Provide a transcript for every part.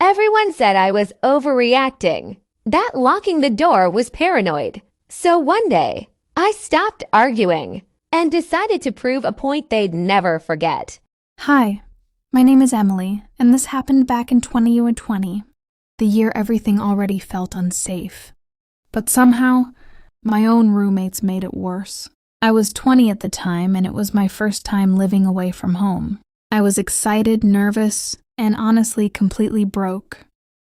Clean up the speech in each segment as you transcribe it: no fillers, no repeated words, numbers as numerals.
Everyone said I was overreacting, that locking the door was paranoid. So one day, I stopped arguing and decided to prove a point they'd never forget. Hi, my name is Emily, and this happened back in 2020, the year everything already felt unsafe. But somehow, my own roommates made it worse. I was 20 at the time, and it was my first time living away from home. I was excited, nervous, and honestly completely broke.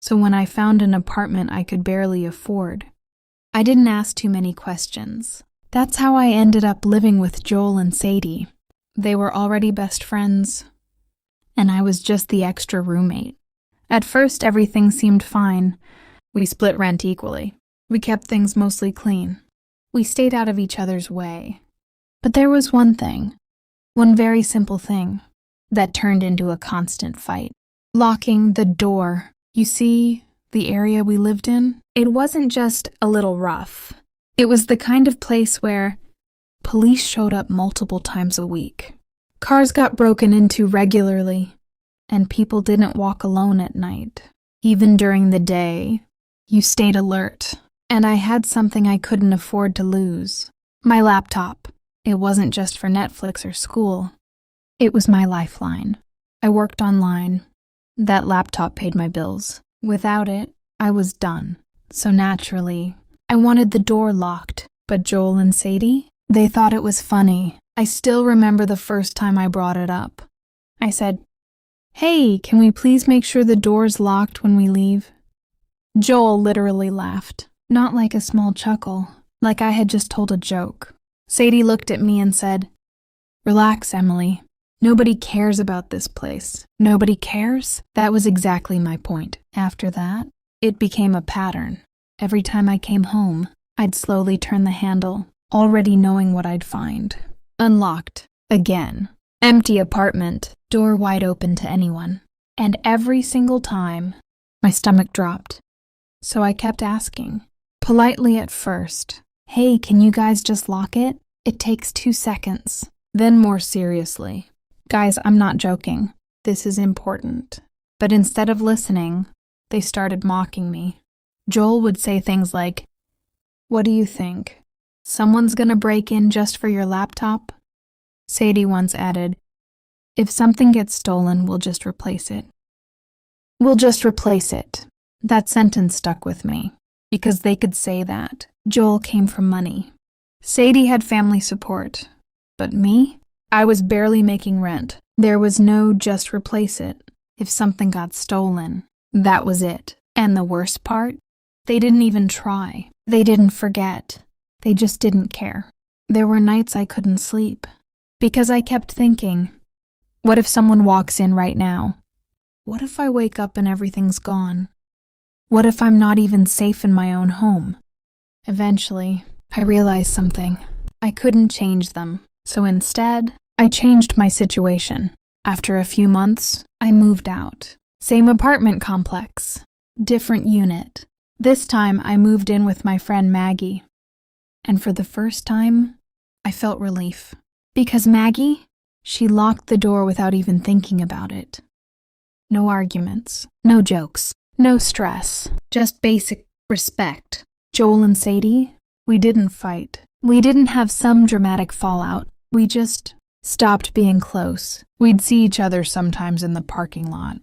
So when I found an apartment I could barely afford, I didn't ask too many questions. That's how I ended up living with Joel and Sadie. They were already best friends, and I was just the extra roommate. At first, everything seemed fine. We split rent equally. We kept things mostly clean. We stayed out of each other's way. But there was one thing, one very simple thing, that turned into a constant fight. Locking the door. You see, the area we lived in? It wasn't just a little rough. It was the kind of place where police showed up multiple times a week. Cars got broken into regularly, and people didn't walk alone at night. Even during the day, you stayed alert. And I had something I couldn't afford to lose. My laptop. It wasn't just for Netflix or school. It was my lifeline. I worked online. That laptop paid my bills. Without it, I was done. So naturally, I wanted the door locked. But Joel and Sadie? They thought it was funny. I still remember the first time I brought it up. I said, "Hey, can we please make sure the door's locked when we leave?" Joel literally laughed. Not like a small chuckle, like I had just told a joke. Sadie looked at me and said, "Relax, Emily. Nobody cares about this place." Nobody cares? That was exactly my point. After that, it became a pattern. Every time I came home, I'd slowly turn the handle, already knowing what I'd find. Unlocked. Again. Empty apartment. Door wide open to anyone. And every single time, my stomach dropped. So I kept asking. Politely at first, "Hey, can you guys just lock it? It takes 2 seconds. Then more seriously, "Guys, I'm not joking. This is important." But instead of listening, they started mocking me. Joel would say things like, "What do you think? Someone's gonna break in just for your laptop?" Sadie once added, "If something gets stolen, we'll just replace it." We'll just replace it. That sentence stuck with me. Because they could say that. Joel came from money. Sadie had family support. But me? I was barely making rent. There was no just replace it. If something got stolen, that was it. And the worst part? They didn't even try. They didn't forget. They just didn't care. There were nights I couldn't sleep. Because I kept thinking, what if someone walks in right now? What if I wake up and everything's gone? What if I'm not even safe in my own home? Eventually, I realized something. I couldn't change them. So instead, I changed my situation. After a few months, I moved out. Same apartment complex. Different unit. This time, I moved in with my friend Maggie. And for the first time, I felt relief. Because Maggie, she locked the door without even thinking about it. No arguments. No jokes. No stress, just basic respect. Joel and Sadie, we didn't fight. We didn't have some dramatic fallout. We just stopped being close. We'd see each other sometimes in the parking lot.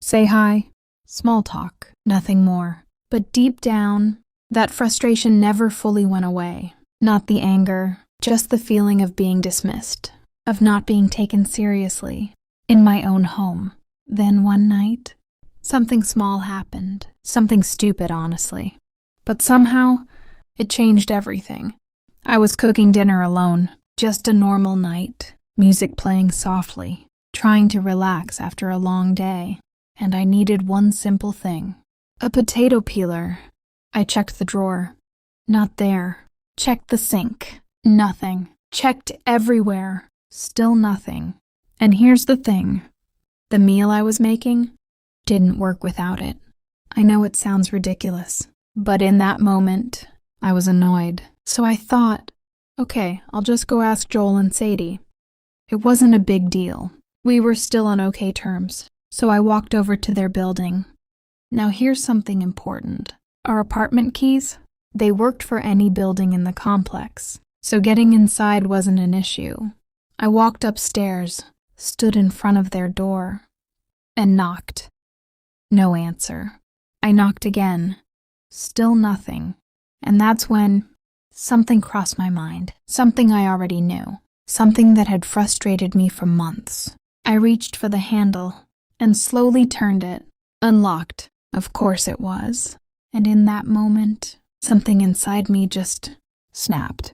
Say hi, small talk, nothing more. But deep down, that frustration never fully went away. Not the anger, just the feeling of being dismissed, of not being taken seriously, in my own home. Then one night, something small happened. Something stupid, honestly. But somehow, it changed everything. I was cooking dinner alone. Just a normal night. Music playing softly. Trying to relax after a long day. And I needed one simple thing. A potato peeler. I checked the drawer. Not there. Checked the sink. Nothing. Checked everywhere. Still nothing. And here's the thing. The meal I was making didn't work without it. I know it sounds ridiculous, but in that moment, I was annoyed. So I thought, okay, I'll just go ask Joel and Sadie. It wasn't a big deal. We were still on okay terms. So I walked over to their building. Now here's something important. Our apartment keys, they worked for any building in the complex, so getting inside wasn't an issue. I walked upstairs, stood in front of their door, and knocked. No answer. I knocked again. Still nothing. And that's when something crossed my mind. Something I already knew. Something that had frustrated me for months. I reached for the handle and slowly turned it. Unlocked. Of course it was. And in that moment, something inside me just snapped.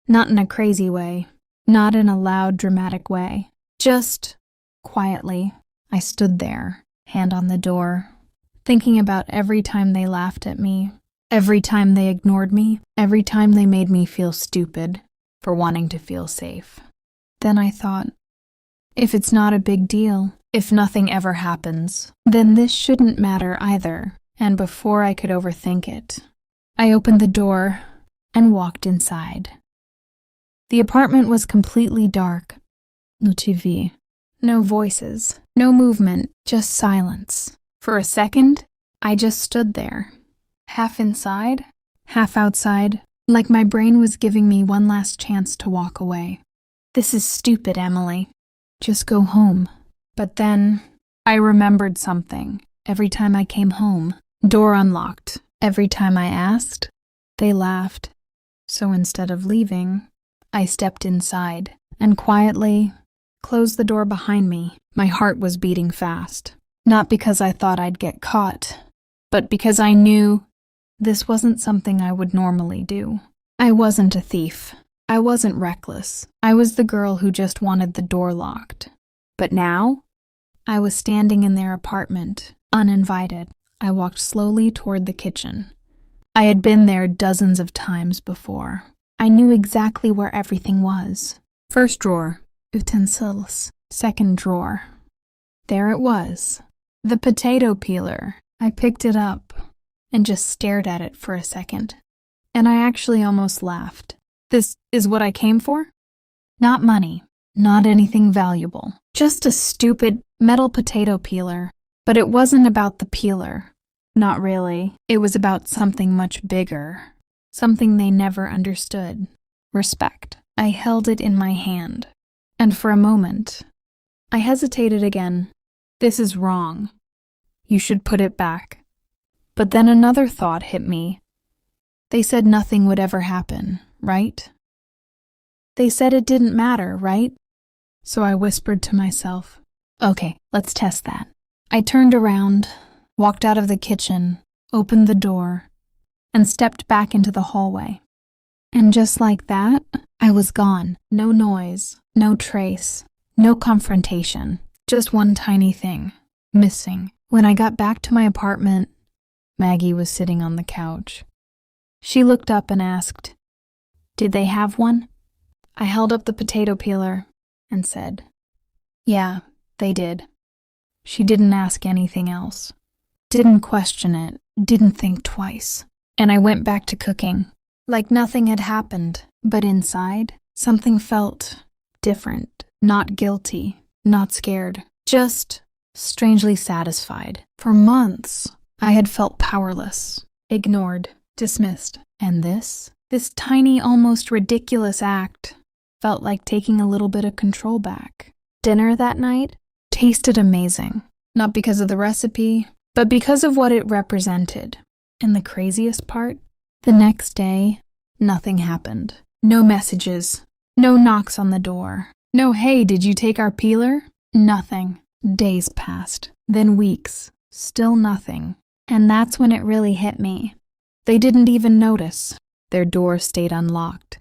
Not in a crazy way. Not in a loud, dramatic way. Just quietly, I stood there, hand on the door, thinking about every time they laughed at me, every time they ignored me, every time they made me feel stupid for wanting to feel safe. Then I thought, if it's not a big deal, if nothing ever happens, then this shouldn't matter either. And before I could overthink it, I opened the door and walked inside. The apartment was completely dark. No TV. No voices. No movement. Just silence. For a second, I just stood there. Half inside, half outside, like my brain was giving me one last chance to walk away. This is stupid, Emily. Just go home. But then, I remembered something. Every time I came home, door unlocked. Every time I asked, they laughed. So instead of leaving, I stepped inside and quietly closed the door behind me. My heart was beating fast. Not because I thought I'd get caught, but because I knew this wasn't something I would normally do. I wasn't a thief. I wasn't reckless. I was the girl who just wanted the door locked. But now, I was standing in their apartment, uninvited. I walked slowly toward the kitchen. I had been there dozens of times before. I knew exactly where everything was. First drawer, utensils. Second drawer. There it was. The potato peeler. I picked it up and just stared at it for a second. And I actually almost laughed. This is what I came for? Not money. Not anything valuable. Just a stupid metal potato peeler. But it wasn't about the peeler. Not really. It was about something much bigger. Something they never understood. Respect. I held it in my hand. And for a moment, I hesitated again. This is wrong. You should put it back. But then another thought hit me. They said nothing would ever happen, right? They said it didn't matter, right? So I whispered to myself, okay, let's test that. I turned around, walked out of the kitchen, opened the door, and stepped back into the hallway. And just like that, I was gone. No noise, no trace, no confrontation. Just one tiny thing, missing. When I got back to my apartment, Maggie was sitting on the couch. She looked up and asked, "Did they have one?" I held up the potato peeler and said, "Yeah, they did." She didn't ask anything else. Didn't question it, didn't think twice. And I went back to cooking, like nothing had happened. But inside, something felt different, not guilty, not scared, just strangely satisfied. For months, I had felt powerless, ignored, dismissed. And this tiny, almost ridiculous act felt like taking a little bit of control back. Dinner that night tasted amazing, not because of the recipe, but because of what it represented. And the craziest part? The next day, nothing happened. No messages, no knocks on the door, no "Hey, did you take our peeler?" Nothing. Days passed, then weeks, still nothing. And that's when it really hit me. They didn't even notice. Their door stayed unlocked,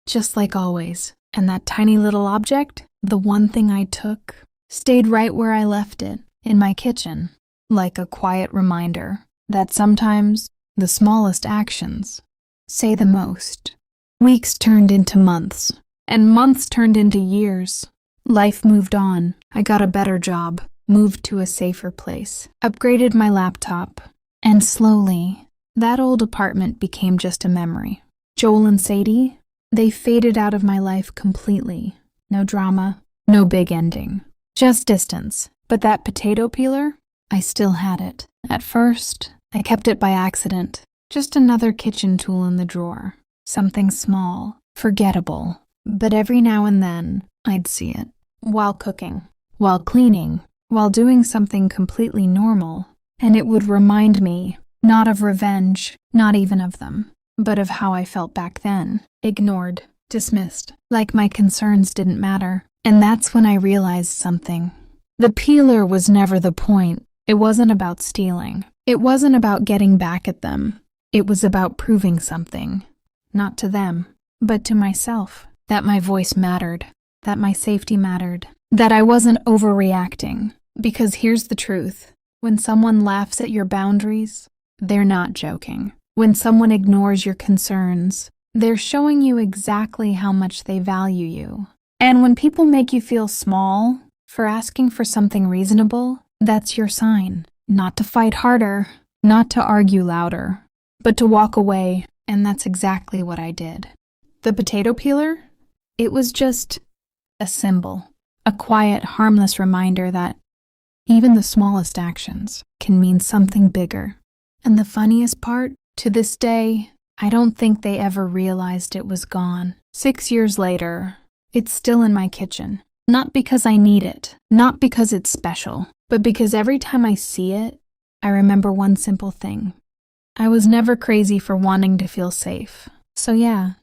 just like always. And that tiny little object, the one thing I took, stayed right where I left it, in my kitchen, like a quiet reminder that sometimes the smallest actions say the most. Weeks turned into months, and months turned into years. Life moved on. I got a better job, moved to a safer place, upgraded my laptop, and slowly, that old apartment became just a memory. Joel and Sadie, they faded out of my life completely. No drama, no big ending. Just distance. But that potato peeler, I still had it. At first, I kept it by accident. Just another kitchen tool in the drawer. Something small, forgettable. But every now and then, I'd see it. While cooking, while cleaning, while doing something completely normal. And it would remind me, not of revenge, not even of them, but of how I felt back then. Ignored, dismissed, like my concerns didn't matter. And that's when I realized something. The peeler was never the point. It wasn't about stealing. It wasn't about getting back at them. It was about proving something. Not to them, but to myself. That my voice mattered. That my safety mattered. That I wasn't overreacting. Because here's the truth. When someone laughs at your boundaries, they're not joking. When someone ignores your concerns, they're showing you exactly how much they value you. And when people make you feel small for asking for something reasonable, that's your sign. Not to fight harder, not to argue louder, but to walk away, and that's exactly what I did. The potato peeler? It was just a symbol, a quiet, harmless reminder that even the smallest actions can mean something bigger. And the funniest part, to this day, I don't think they ever realized it was gone. 6 years later, it's still in my kitchen. Not because I need it, not because it's special, but because every time I see it, I remember one simple thing. I was never crazy for wanting to feel safe. So yeah,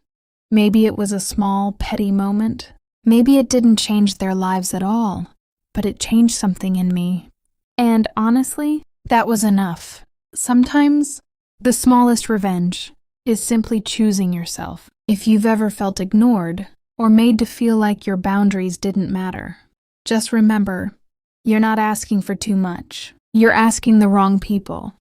maybe it was a small, petty moment. Maybe it didn't change their lives at all, but it changed something in me. And honestly, that was enough. Sometimes, the smallest revenge is simply choosing yourself. If you've ever felt ignored, or made to feel like your boundaries didn't matter, just remember, you're not asking for too much. You're asking the wrong people.